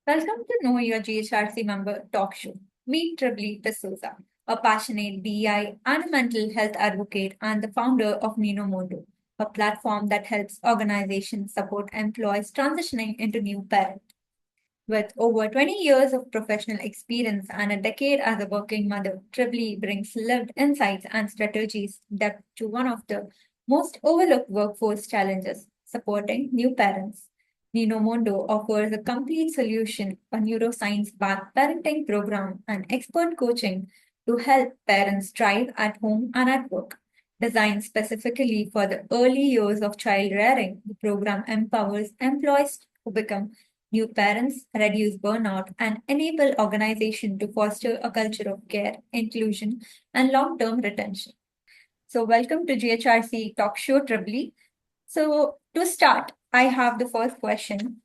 Welcome to Know Your GHRC member talk show. Meet Tribly Dsouza, a passionate DEI and mental health advocate and the founder of Nino Mondo, a platform that helps organizations support employees transitioning into new parent. With over 20 years of professional experience and a decade as a working mother, Tribly brings lived insights and strategies that to one of the most overlooked workforce challenges, supporting new parents. Nino Mondo offers a complete solution, a neuroscience-backed parenting program, and expert coaching to help parents thrive at home and at work. Designed specifically for the early years of child rearing, the program empowers employees to become new parents, reduce burnout, and enable organizations to foster a culture of care, inclusion, and long-term retention. So, welcome to GHRC Talk Show Tribly. So, to start, I have the first question.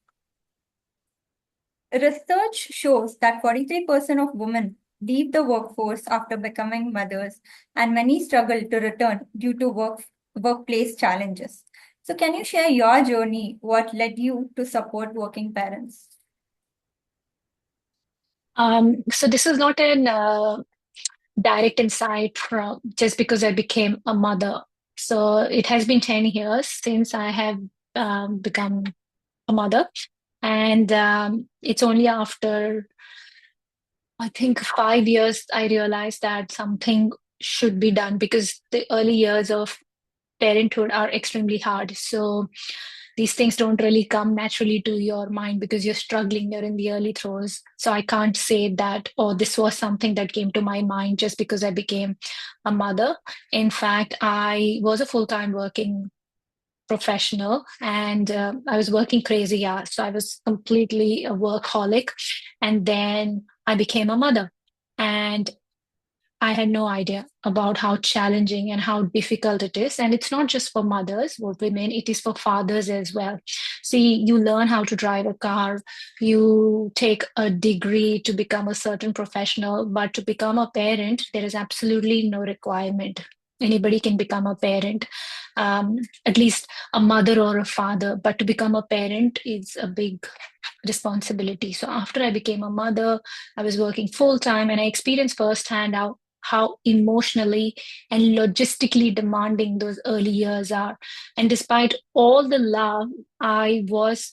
Research shows that 43% of women leave the workforce after becoming mothers, and many struggle to return due to workplace challenges. So, can you share your journey? What led you to support working parents? So this is not an direct insight from just because I became a mother. So it has been 10 years since I have become a mother. And it's only after, I think, 5 years, I realized that something should be done because the early years of parenthood are extremely hard. So these things don't really come naturally to your mind because you're struggling, you're in the early throes. So I can't say that, oh, this was something that came to my mind just because I became a mother. In fact, I was a full-time working professional and I was working crazy hours. So I was completely a workaholic. And then I became a mother. And I had no idea about how challenging and how difficult it is. And it's not just for mothers or women, it is for fathers as well. See, you learn how to drive a car, you take a degree to become a certain professional, but to become a parent, there is absolutely no requirement. Anybody can become a parent, at least a mother or a father, but to become a parent is a big responsibility. So after I became a mother, I was working full time and I experienced firsthand how emotionally and logistically demanding those early years are. And despite all the love, I was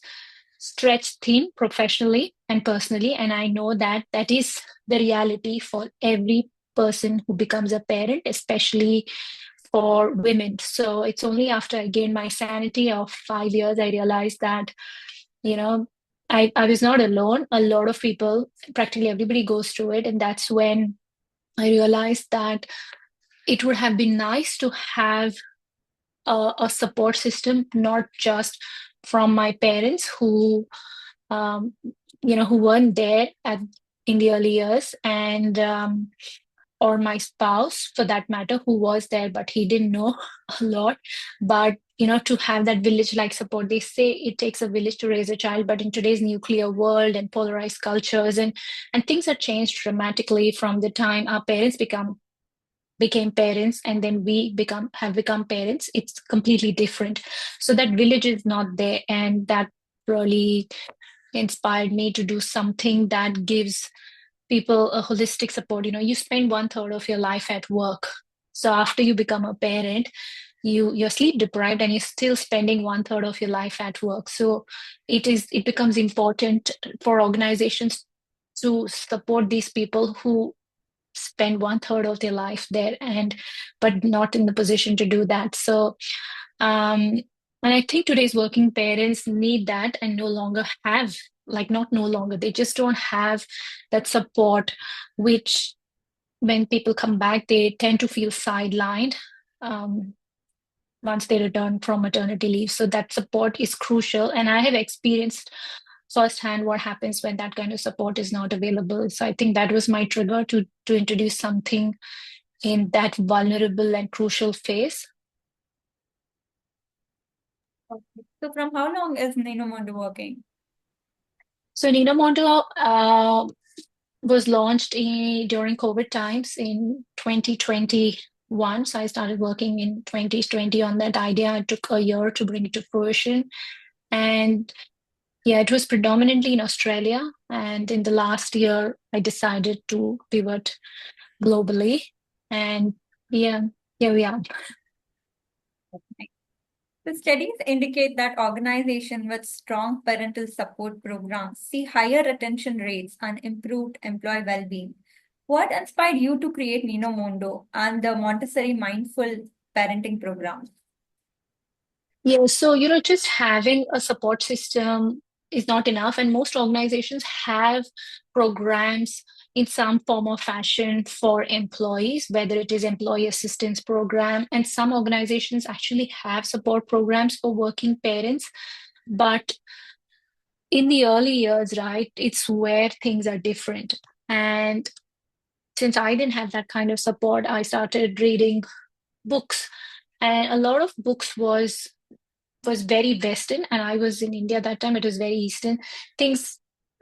stretched thin professionally and personally. And I know that that is the reality for every person who becomes a parent, especially for women. So it's only after I gained my sanity of 5 years, I realized that, you know, I was not alone. A lot of people, practically everybody goes through it. And that's when I realized that it would have been nice to have a support system, not just from my parents um, who weren't there in the early years, and or my spouse for that matter, who was there, but he didn't know a lot. But to have that village-like support, they say it takes a village to raise a child, but in today's nuclear world and polarized cultures and things have changed dramatically from the time our parents became parents and then we have become parents. It's completely different. So that village is not there, and that really inspired me to do something that gives people a holistic support. You spend one third of your life at work, so after you become a parent, you're sleep deprived and you're still spending one third of your life at work. So it becomes important for organizations to support these people who spend one third of their life there, and but not in the position to do that. So um and I think today's working parents need that and no longer have, like, not no longer, they just don't have that support, which when people come back they tend to feel sidelined um once they return from maternity leave. So that support is crucial, and I have experienced firsthand what happens when that kind of support is not available. So I think that was my trigger to introduce something in that vulnerable and crucial phase. Okay. So, from how long is Nino Mondo working? So Nino Mondo was launched during COVID times in 2021. So I started working in 2020 on that idea. It took a year to bring it to fruition. And Yeah, it was predominantly in Australia. And in the last year, I decided to pivot globally. And yeah, here we are. The studies indicate that organizations with strong parental support programs see higher retention rates and improved employee well-being. What inspired you to create Nino Mondo and the Montessori Mindful Parenting Program? Yeah, so, just having a support system is not enough. And most organizations have programs in some form or fashion for employees, whether it is employee assistance program. And some organizations actually have support programs for working parents. But in the early years, right, it's where things are different. And since I didn't have that kind of support, I started reading books. And a lot of books was very Western, and I was in India at that time. It was very Eastern. Things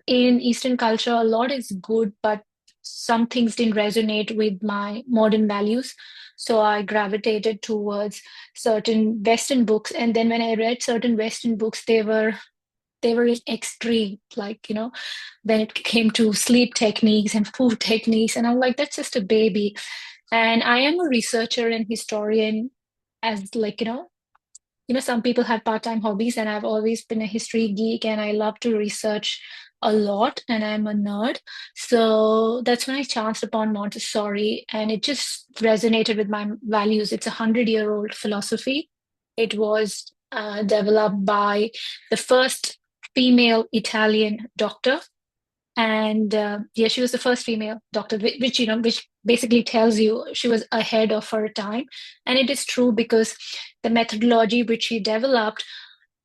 in Eastern culture, a lot is good, but some things didn't resonate with my modern values. So I gravitated towards certain Western books. And then when I read certain Western books, they were in extreme, like, when it came to sleep techniques and food techniques. And I'm like, that's just a baby. And I am a researcher and historian, as like, some people have part-time hobbies, and I've always been a history geek and I love to research a lot, and I'm a nerd. So that's when I chanced upon Montessori, and it just resonated with my values. It's 100-year-old philosophy. It was developed by the first female Italian doctor, and yeah, she was the first female doctor, which basically tells you she was ahead of her time. And it is true, because the methodology which she developed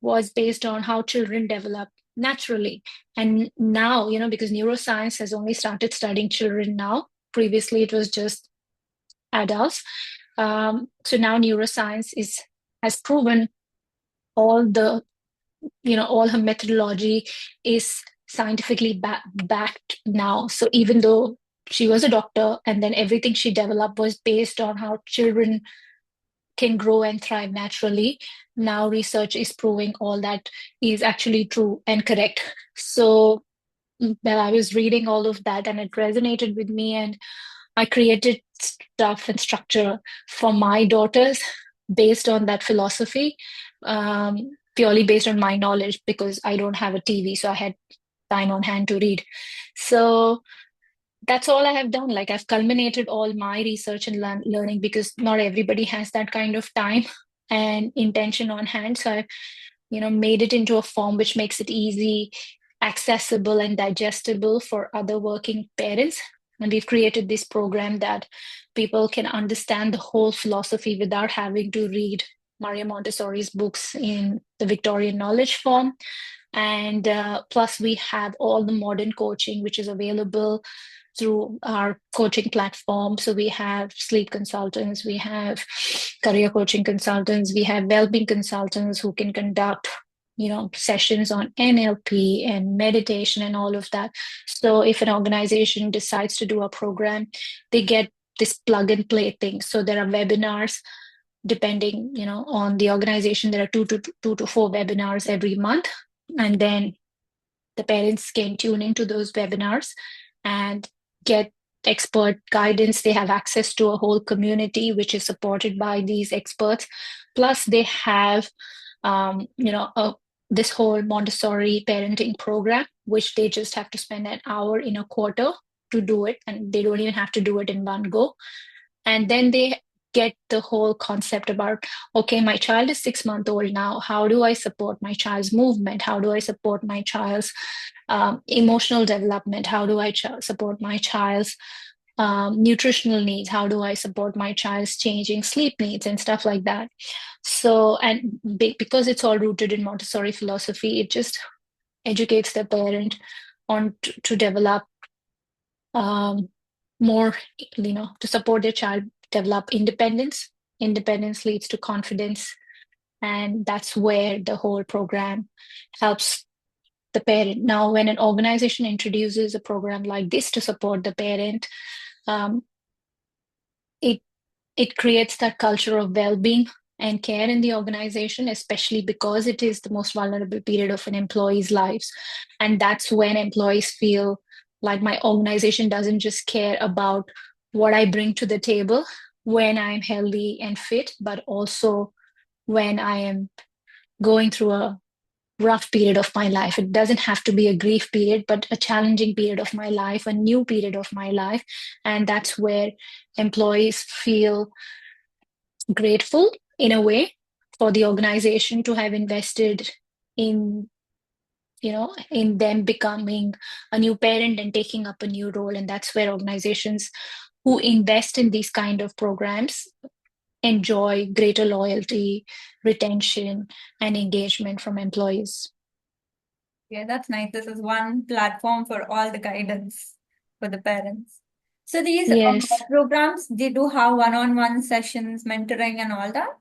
was based on how children develop naturally. And now, because neuroscience has only started studying children now, previously it was just adults. So now neuroscience has proven all the all her methodology is scientifically backed now. So even though she was a doctor, and then everything she developed was based on how children can grow and thrive naturally, now research is proving all that is actually true and correct. So well, I was reading all of that and it resonated with me, and I created stuff and structure for my daughters based on that philosophy, purely based on my knowledge, because I don't have a TV, so I had time on hand to read. So that's all I have done. Like, I've culminated all my research and learning, because not everybody has that kind of time and intention on hand. So I've, made it into a form which makes it easy, accessible, and digestible for other working parents. And we've created this program that people can understand the whole philosophy without having to read Maria Montessori's books in the Victorian knowledge form. And plus, we have all the modern coaching, which is available through our coaching platform. So we have sleep consultants, we have career coaching consultants, we have well-being consultants who can conduct, sessions on NLP and meditation and all of that. So if an organization decides to do a program, they get this plug and play thing. So there are webinars depending, on the organization. There are two to four webinars every month, and then the parents can tune into those webinars and get expert guidance. They have access to a whole community which is supported by these experts. Plus, they have, this whole Montessori parenting program, which they just have to spend an hour in a quarter to do it, and they don't even have to do it in one go. And then they get the whole concept about, okay, my child is 6 months old now. How do I support my child's movement? How do I support my child's emotional development? How do I support my child's nutritional needs? How do I support my child's changing sleep needs and stuff like that? So, and because it's all rooted in Montessori philosophy, it just educates the parent on to develop um, more, to support their child develop independence. Independence leads to confidence. And that's where the whole program helps the parent. Now, when an organization introduces a program like this to support the parent, um, it it creates that culture of well-being. and care in the organization, especially because it is the most vulnerable period of an employee's lives. And that's when employees feel like my organization doesn't just care about what I bring to the table when I'm healthy and fit, but also when I am going through a rough period of my life. It doesn't have to be a grief period, but a challenging period of my life, a new period of my life. And that's where employees feel grateful in a way for the organization to have invested in in them becoming a new parent and taking up a new role. And that's where organizations who invest in these kind of programs enjoy greater loyalty, retention, and engagement from employees. Yeah, that's nice. This is one platform for all the guidance for the parents. So these Yes. programs, they do have one-on-one sessions, mentoring, and all that.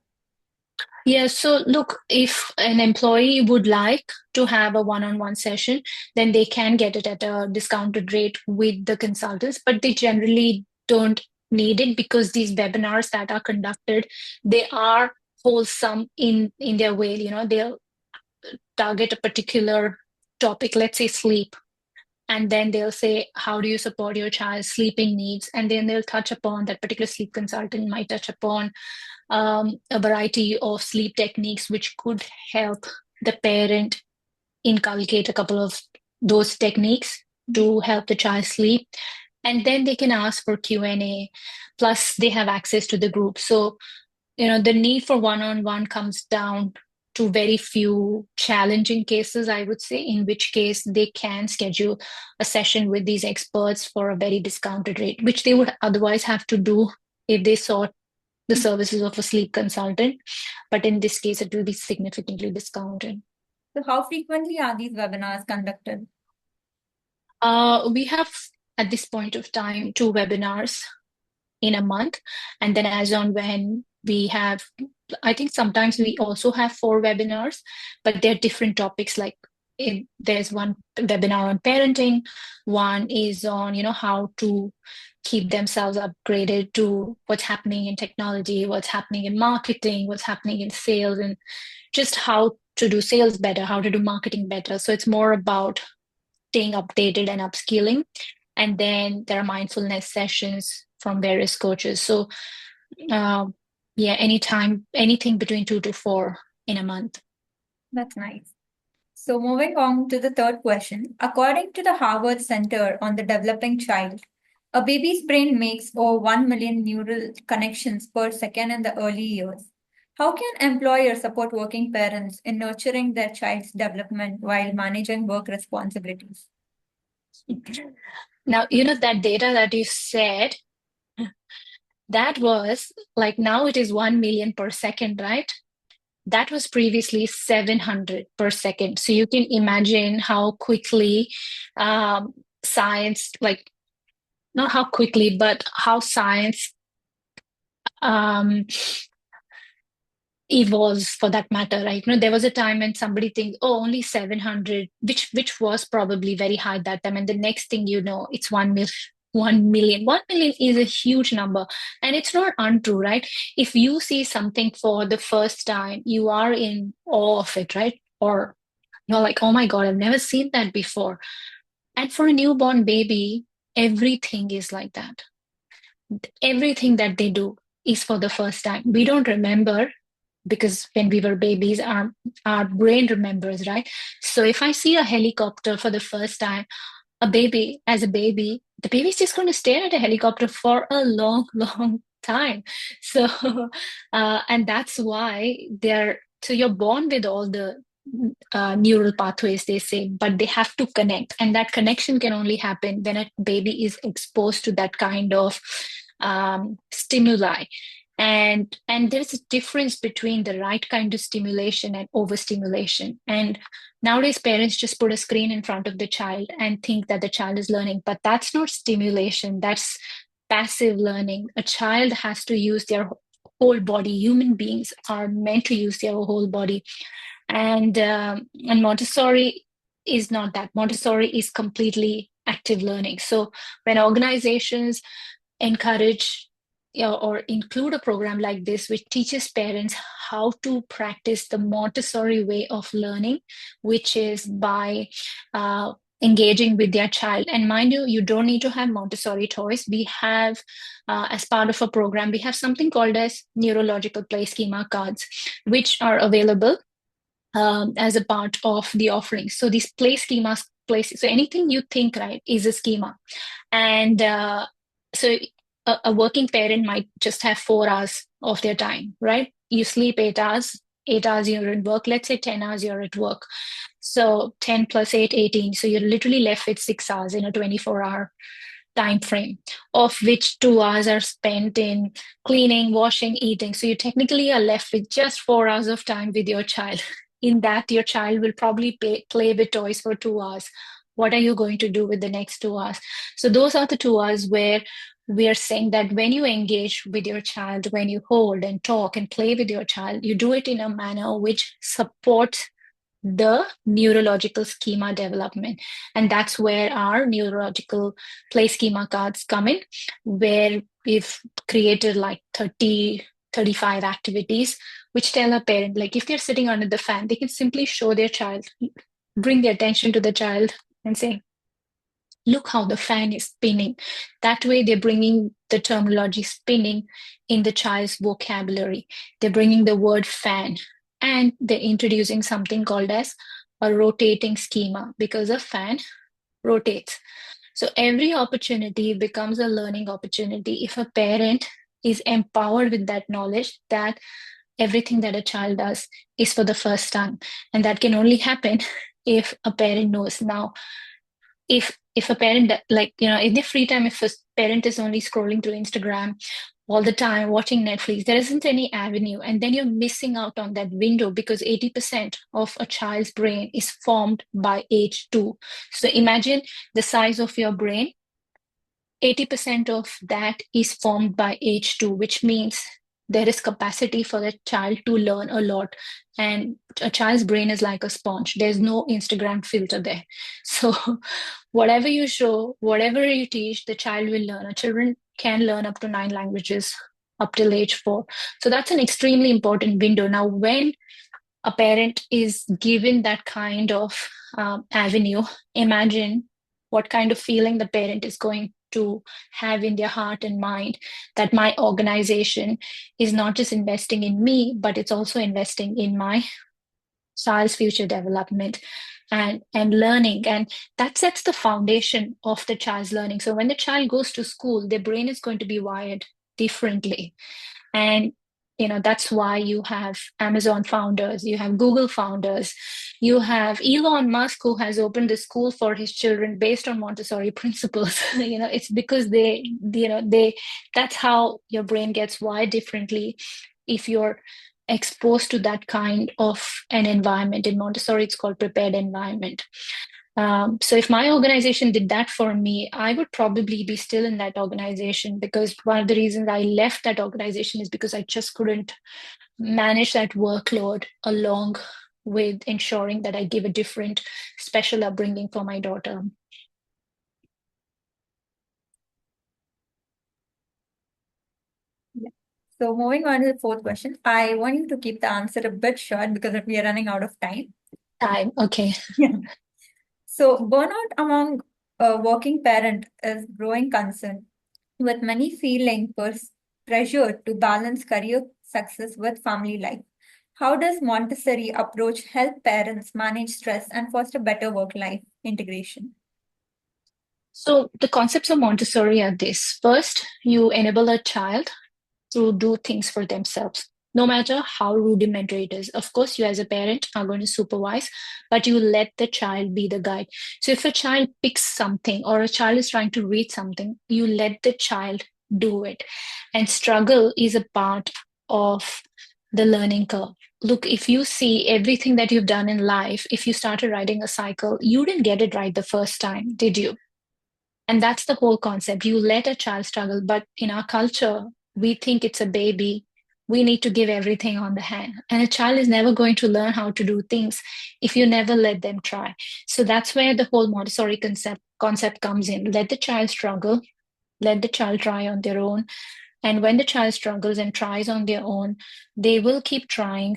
Yeah, so look, if an employee would like to have a one-on-one session, then they can get it at a discounted rate with the consultants, but they generally don't need it because these webinars that are conducted, they are wholesome in their way. They'll target a particular topic, let's say sleep, and then they'll say, how do you support your child's sleeping needs? And then they'll touch upon that particular sleep consultant might touch upon a variety of sleep techniques which could help the parent inculcate a couple of those techniques to help the child sleep. And then they can ask for Q&A, plus they have access to the group. So the need for one-on-one comes down to very few challenging cases, I would say, in which case they can schedule a session with these experts for a very discounted rate, which they would otherwise have to do if they sought the services of a sleep consultant. But in this case, it will be significantly discounted. So how frequently are these webinars conducted? We have, at this point of time, 2 webinars in a month. And then as on when we have, I think sometimes we also have 4 webinars, but they're different topics. Like there's one webinar on parenting, one is on, how to keep themselves upgraded to what's happening in technology, what's happening in marketing, what's happening in sales, and just how to do sales better, how to do marketing better. So it's more about staying updated and upskilling. And then there are mindfulness sessions from various coaches. So, uh, yeah, anytime, anything between 2 to 4 in a month. That's nice. So moving on to the third question. According to the Harvard Center on the Developing Child, a baby's brain makes over 1 million neural connections per second in the early years. How can employers support working parents in nurturing their child's development while managing work responsibilities? Now, that data that you said, that was like now it is 1 million per second, right? That was previously 700 per second. So you can imagine how quickly science, like not how quickly, but how science um, evolves for that matter, right? There was a time when somebody thinks, oh, only 700, which was probably very high that time. And the next thing you know, it's 1 million. 1 million. 1 million is a huge number. And it's not untrue, right? If you see something for the first time, you are in awe of it, right? Or you're like, oh my God, I've never seen that before. And for a newborn baby, everything is like that. Everything that they do is for the first time. We don't remember because when we were babies, our brain remembers, right? So if I see a helicopter for the first time, as a baby, the baby's just going to stare at a helicopter for a long, long time. So, and that's why so you're born with all the neural pathways, they say, but they have to connect. And that connection can only happen when a baby is exposed to that kind of stimuli. And there's a difference between the right kind of stimulation and overstimulation. And nowadays, parents just put a screen in front of the child and think that the child is learning, but that's not stimulation, that's passive learning. A child has to use their whole body. Human beings are meant to use their whole body. And Montessori is not that. Montessori is completely active learning. So when organizations encourage or include a program like this, which teaches parents how to practice the Montessori way of learning, which is by engaging with their child. And mind you, you don't need to have Montessori toys. We have, as part of a program, we have something called as neurological play schema cards, which are available as a part of the offering. So these play schemas, so anything you think, right, is a schema. And so a working parent might just have 4 hours of their time, right? You sleep 8 hours, 8 hours you're in work, let's say 10 hours you're at work. So 10 plus 8, 18. So you're literally left with 6 hours in a 24-hour time frame, of which 2 hours are spent in cleaning, washing, eating. So you technically are left with just 4 hours of time with your child. In that, your child will probably play with toys for 2 hours. What are you going to do with the next 2 hours? So those are the 2 hours where we are saying that when you engage with your child, when you hold and talk and play with your child, you do it in a manner which supports the neurological schema development. And that's where our neurological play schema cards come in, where we've created like 30, 35 activities, which tell a parent, like if they're sitting under the fan, they can simply show their child, bring the attention to the child and say, look how the fan is spinning. That way, they're bringing the terminology spinning in the child's vocabulary. They're bringing the word fan, and they're introducing something called as a rotating schema, because a fan rotates. So every opportunity becomes a learning opportunity if a parent is empowered with that knowledge that everything that a child does is for the first time. And that can only happen if a parent knows. Now, if a parent, like, in their free time, if a parent is only scrolling through Instagram all the time, watching Netflix, there isn't any avenue, and then you're missing out on that window, because 80% of a child's brain is formed by age 2. So imagine the size of your brain. 80% of that is formed by age 2, which means there is capacity for the child to learn a lot. And a child's brain is like a sponge. There's no Instagram filter there. So whatever you show, whatever you teach, the child will learn. Children can learn up to 9 languages up till age 4. So that's an extremely important window. Now, when a parent is given that kind of avenue, imagine what kind of feeling the parent is going to have in their heart and mind, that my organization is not just investing in me, but it's also investing in my child's future development and learning. And that sets the foundation of the child's learning. So when the child goes to school, their brain is going to be wired differently. And that's why you have Amazon founders, you have Google founders, you have Elon Musk, who has opened a school for his children based on Montessori principles. It's because that's how your brain gets wired differently if you're exposed to that kind of an environment. In Montessori, it's called prepared environment. So if my organization did that for me, I would probably be still in that organization, because one of the reasons I left that organization is because I just couldn't manage that workload along with ensuring that I give a different special upbringing for my daughter. Yeah. So moving on to the fourth question, I want you to keep the answer a bit short because we are running out of time. Time, okay. Yeah. So burnout among a working parent is growing concern, with many feeling pressure to balance career success with family life. How does Montessori approach help parents manage stress and foster better work-life integration? So the concepts of Montessori are this. First, you enable a child to do things for themselves, no matter how rudimentary it is. Of course, you as a parent are going to supervise, but you let the child be the guide. So if a child picks something or a child is trying to read something, you let the child do it. And struggle is a part of the learning curve. Look, if you see everything that you've done in life, if you started riding a cycle, you didn't get it right the first time, did you? And that's the whole concept. You let a child struggle, but in our culture, we think it's a baby. We need to give everything on the hand. And a child is never going to learn how to do things if you never let them try. So that's where the whole Montessori concept comes in. Let the child struggle, let the child try on their own, And when the child struggles and tries on their own, they will keep trying,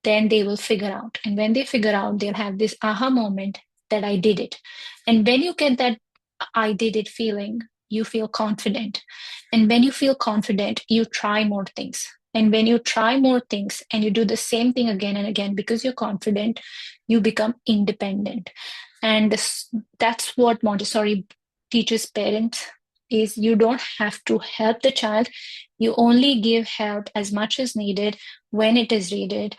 then they will figure out. And when they figure out, they'll have this aha moment that I did it. And when you get that I did it feeling, you feel confident. And when you feel confident, you try more things. And when you try more things and you do the same thing again and again because you're confident, you become independent. And that's what Montessori teaches parents is you don't have to help the child. You only give help as much as needed when it is needed,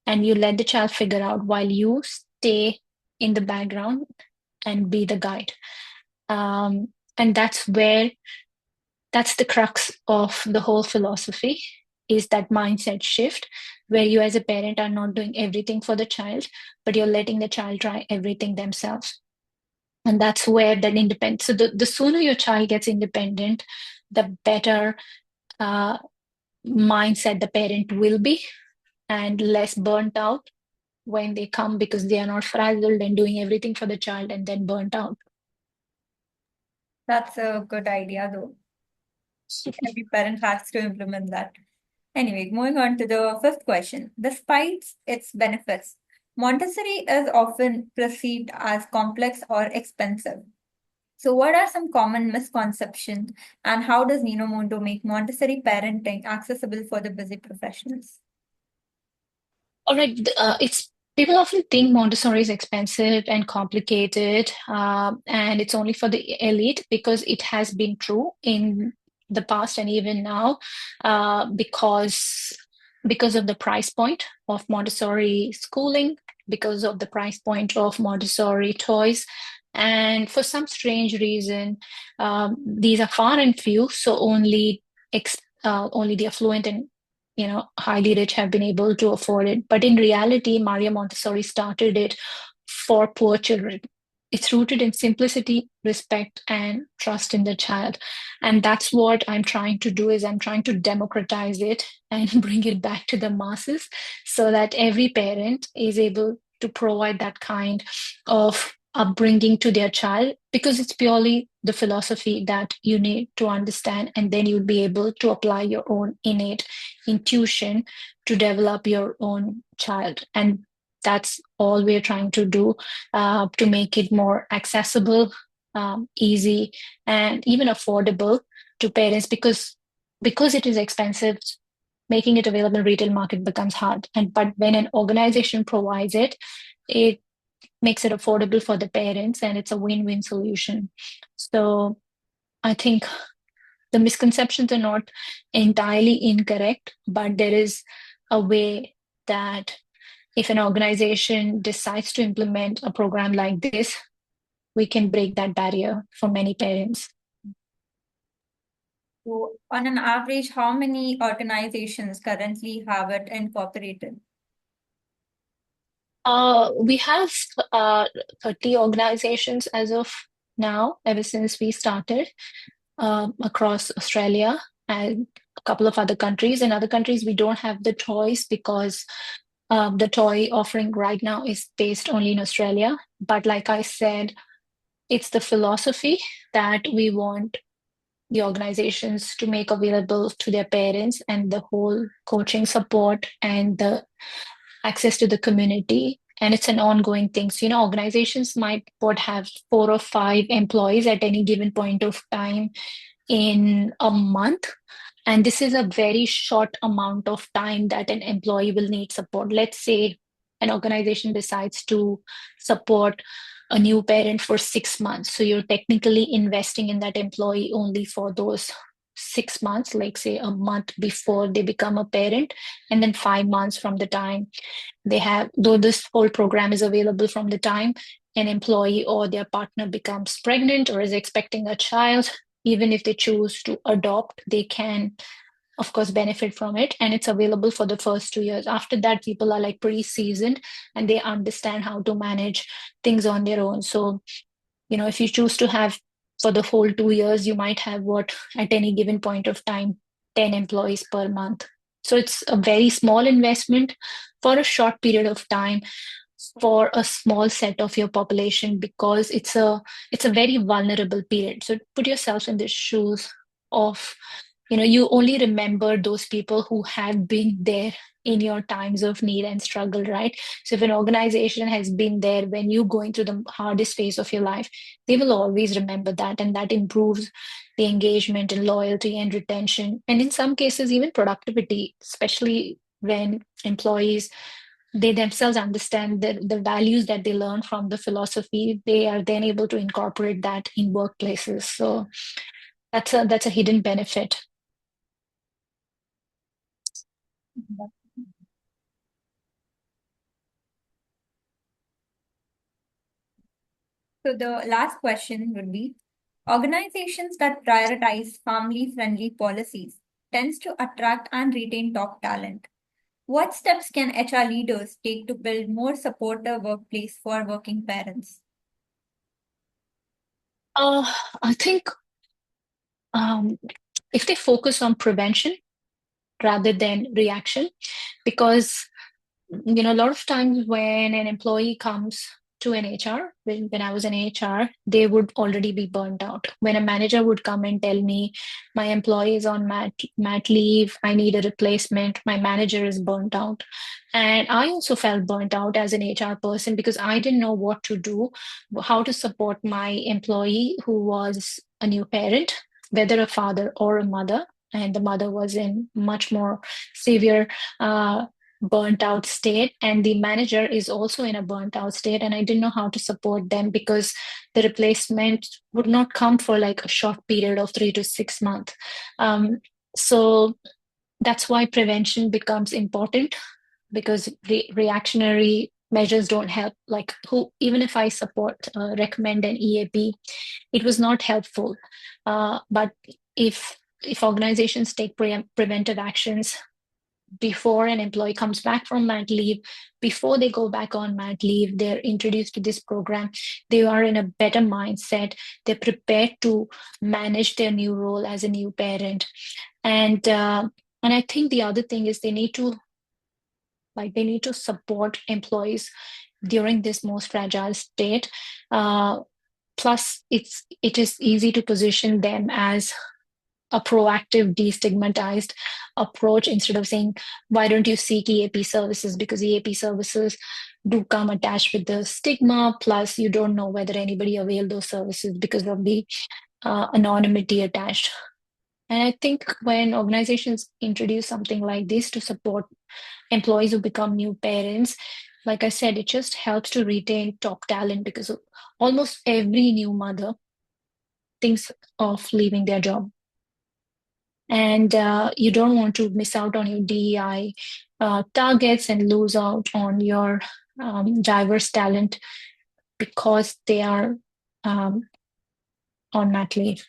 and you let the child figure out while you stay in the background and be the guide. And that's the crux of the whole philosophy, is that mindset shift where you as a parent are not doing everything for the child, but you're letting the child try everything themselves. And that's where that independence. So the sooner your child gets independent, the better uh, mindset the parent will be, and less burnt out when they come because they are not frazzled and doing everything for the child and then burnt out. That's a good idea, though. Every parent has to implement that. Anyway, moving on to the fifth question. Despite its benefits, Montessori is often perceived as complex or expensive. So, what are some common misconceptions, and how does Nino Mondo make Montessori parenting accessible for the busy professionals? All right, it's people often think Montessori is expensive and complicated, and it's only for the elite because it has been true in the past and even now, because of the price point of Montessori schooling, because of the price point of Montessori toys. And for some strange reason, these are far and few, so only the affluent and highly rich have been able to afford it. But in reality, Maria Montessori started it for poor children. It's rooted in simplicity, respect, and trust in the child. And that's what I'm trying to do is I'm trying to democratize it and bring it back to the masses so that every parent is able to provide that kind of upbringing to their child, because it's purely the philosophy that you need to understand, and then you'll be able to apply your own innate intuition to develop your own child. And that's all we're trying to do, to make it more accessible, easy, and even affordable to parents, because it is expensive. Making it available in retail market becomes hard, and but when an organization provides it, it makes it affordable for the parents, and it's a win-win solution. So I think the misconceptions are not entirely incorrect, but there is a way that if an organization decides to implement a program like this, we can break that barrier for many parents. So, on an average, how many organizations currently have it incorporated? We have 30 organizations as of now, ever since we started, across Australia and a couple of other countries. In other countries, we don't have the choice because the toy offering right now is based only in Australia. But like I said, it's the philosophy that we want the organizations to make available to their parents, and the whole coaching support and the access to the community. And it's an ongoing thing. So, organizations might would have 4 or 5 employees at any given point of time in a month. And this is a very short amount of time that an employee will need support. Let's say an organization decides to support a new parent for 6 months. So you're technically investing in that employee only for those 6 months, like say a month before they become a parent, and then 5 months from the time they have, though this whole program is available from the time an employee or their partner becomes pregnant or is expecting a child. Even if they choose to adopt, they can, of course, benefit from it. And it's available for the first 2 years. After that, people are like pretty seasoned and they understand how to manage things on their own. So, if you choose to have for the whole 2 years, you might have at any given point of time, 10 employees per month. So it's a very small investment for a short period of time for a small set of your population, because it's a very vulnerable period. So put yourself in the shoes of you only remember those people who have been there in your times of need and struggle, right? So if an organization has been there when you're going through the hardest phase of your life, they will always remember that, and that improves the engagement and loyalty and retention, and in some cases even productivity, especially when employees, they themselves understand the values that they learn from the philosophy. They are then able to incorporate that in workplaces. So that's a hidden benefit. So the last question would be, organizations that prioritize family-friendly policies tends to attract and retain top talent. What steps can HR leaders take to build more supportive workplace for working parents? Uh, I think um, if they focus on prevention rather than reaction, because a lot of times when an employee comes to an HR, when I was in HR, they would already be burnt out. When a manager would come and tell me, my employee is on mat leave, I need a replacement, my manager is burnt out. And I also felt burnt out as an HR person because I didn't know what to do, how to support my employee who was a new parent, whether a father or a mother. And the mother was in much more severe burnt out state, and the manager is also in a burnt out state, and I didn't know how to support them because the replacement would not come for like a short period of 3 to 6 months. So that's why prevention becomes important, because reactionary measures don't help. Like, who, even if I support recommend an EAP, it was not helpful. But if organizations take preventive actions before an employee comes back from mat leave, before they go back on mat leave, they're introduced to this program, they are in a better mindset, they're prepared to manage their new role as a new parent. And I think the other thing is they need to support employees during this most fragile state. uh, Plus it is easy to position them as a proactive, destigmatized approach instead of saying, why don't you seek EAP services? Because EAP services do come attached with the stigma, plus you don't know whether anybody availed those services because of the anonymity attached. And I think when organizations introduce something like this to support employees who become new parents, like I said, it just helps to retain top talent because almost every new mother thinks of leaving their job, and you don't want to miss out on your DEI targets and lose out on your diverse talent because they are um, on mat leave.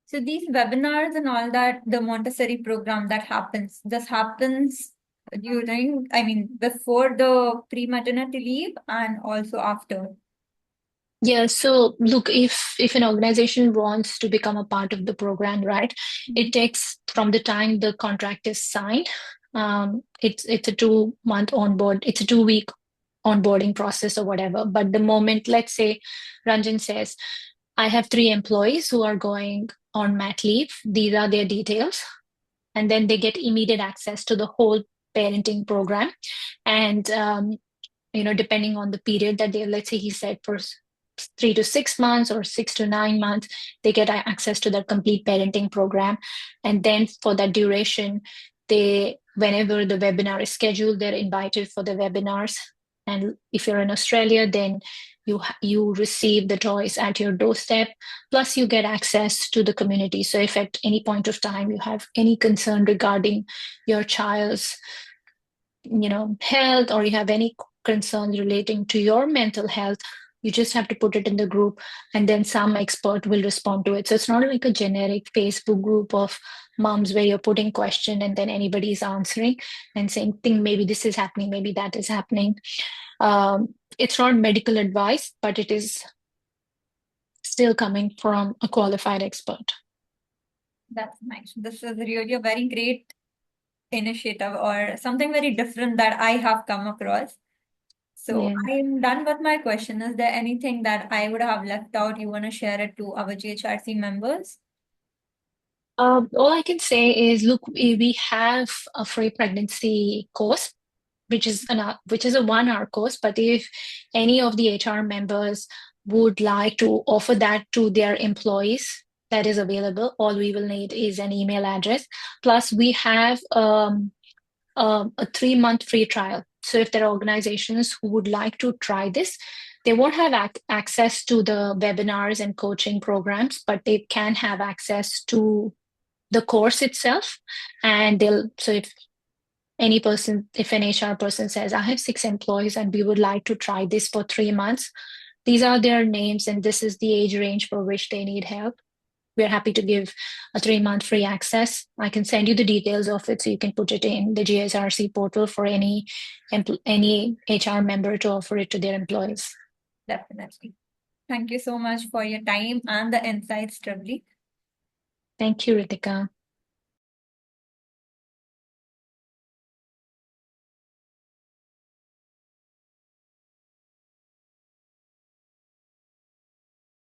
So these webinars and all that, the Montessori program that happens, this happens during, I mean, before the pre-maternity leave and also after. Yeah, so look, if an organization wants to become a part of the program, right, it takes from the time the contract is signed. It's a 2 month onboard, it's a 2 week onboarding process or whatever. But the moment, let's say, Ranjan says, I have 3 employees who are going on mat leave, these are their details, and then they get immediate access to the whole parenting program. And depending on the period that they, let's say he said for 3 to 6 months or 6 to 9 months, they get access to the complete parenting program. And then for that duration, whenever the webinar is scheduled, they're invited for the webinars. And if you're in Australia, then you receive the toys at your doorstep. Plus, you get access to the community. So if at any point of time you have any concern regarding your child's health, or you have any concerns relating to your mental health, you just have to put it in the group, and then some expert will respond to it. So it's not like a generic Facebook group of moms where you're putting question and then anybody's answering and saying, think maybe this is happening, maybe that is happening. It's not medical advice, but it is still coming from a qualified expert. That's nice. This is really a very great initiative or something very different that I have come across. So Yeah. I'm done with my question. Is there anything that I would have left out you want to share it to our GHRC members? All I can say is, look, we have a free pregnancy course, which is a 1 hour course. But if any of the HR members would like to offer that to their employees, that is available. All we will need is an email address. Plus, we have a 3 month free trial. So if there are organizations who would like to try this, they won't have access to the webinars and coaching programs, but they can have access to the course itself. And if an HR person says, I have 6 employees and we would like to try this for 3 months, these are their names and this is the age range for which they need help. We're happy to give a 3 month free access. I can send you the details of it so you can put it in the GHRC portal for any HR member to offer it to their employees. Definitely. Thank you so much for your time and the insights, Tribly. Thank you, Rithika.